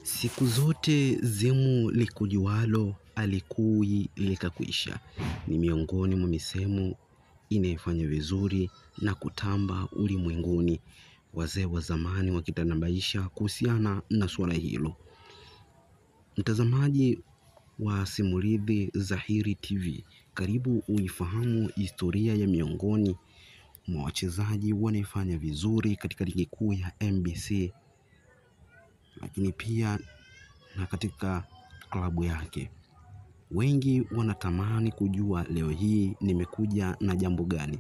Siku zote zimu likujualo alikui likakwisha ni miongoni mwa misemo inayofanya vizuri na kutamba ulimwenguni. Wazee wa zamani wakitanabaisha kuhusiana na swala hilo. Mtazamaji wa Simulizi Zahiri TV, karibu uifahamu historia ya miongoni mwa wachezaji wanaofanya vizuri katika ligi kuu ya NBC, lakini pia na katika klabu yake. Wengi wanatamani kujua leo hii nimekuja na jambo gani.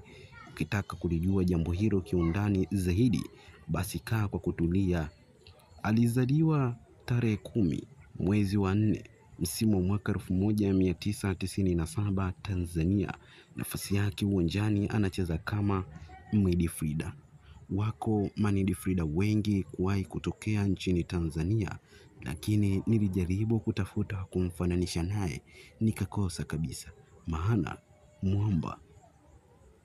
Ukitaka kulijua jambo hilo kiundani zaidi, basi kaa kwa kutulia. Alizaliwa tarehe 10 mwezi wa 4 msimu wa mwaka 1997 Tanzania. Nafasi yake uwanjani anacheza kama midfielder. Wako midfielder wengi kuwahi kutokea nchini Tanzania, lakini nilijaribu kutafuta kumfananisha naye nikakosa kabisa. Maana mwamba,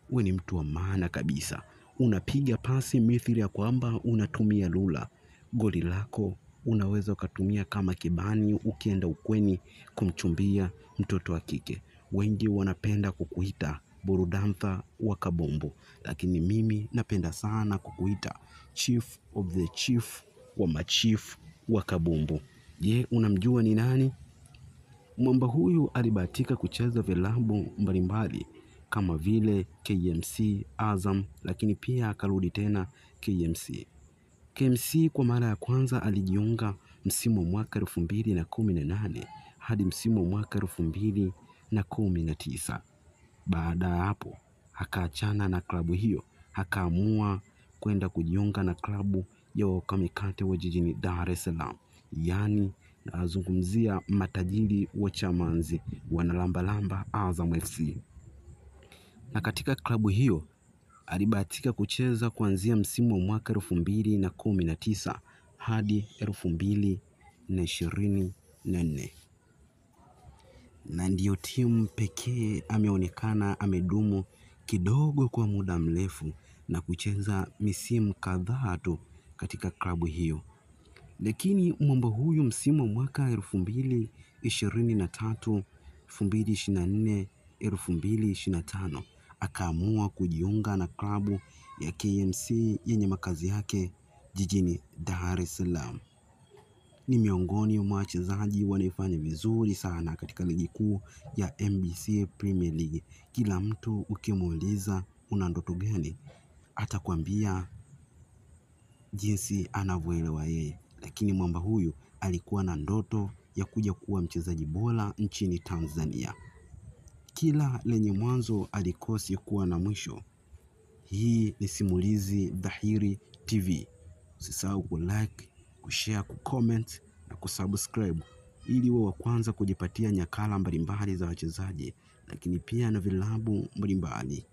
wewe ni mtu wa maana kabisa. Unapiga pasi mithili ya kwamba unatumia lula. Goli lako unaweza ukatumia kama kibani ukienda ukweni kumchumbia mtoto wa kike. Wengi wanapenda kukuita burudantha wa kabumbu, lakini mimi napenda sana kukuita chief of the chief wa machief wa kabumbu. Je, unamjua ni nani? Mwamba huyu alibahatika kucheza vilabu mbalimbali kama vile KMC, Azam, lakini pia akarudi tena KMC. KMC kwa mara ya kwanza alijiunga msimu wa mwaka 2018 hadi msimu wa mwaka 2019. Baada ya hapo akaachana na klabu hiyo, akaamua kwenda kujiunga na klabu ya Wakamikate wa jijini Dar es Salaam. Yaani nazungumzia matajiri wa Chamanzi, wanalambalamba Azam FC. Na katika klabu hiyo alibahatika kucheza kuanzia msimu wa mwaka 2019 hadi 2024. Na ndiyo timu pekee ameonekana amedumu kidogo kwa muda mrefu na kucheza misimu kadhaa tu katika klabu hiyo. Lakini mwamba huyu msimu wa mwaka 2023, 2024, 2025 akaamua kujiunga na klabu ya KMC yenye makazi yake jijini Dar es Salaam. Ni miongoni mwa wachezaji wanaofanya vizuri sana katika ligi kuu ya NBC Premier League. Kila mtu ukimuuliza una ndoto gani, atakwambia jinsi anavyoelewa yeye. Lakini mwamba huyu alikuwa na ndoto ya kuja kuwa mchezaji bora nchini Tanzania. Kila lenye mwanzo alikosi kuwa na mwisho. Hii ni Simulizi Dhahiri TV. Usisahau kulike, kushare, kucomment na kusubscribe ili uwe wa kwanza kujipatia nyakala mbalimbali za wachezaji, lakini pia na vilabu mbalimbali.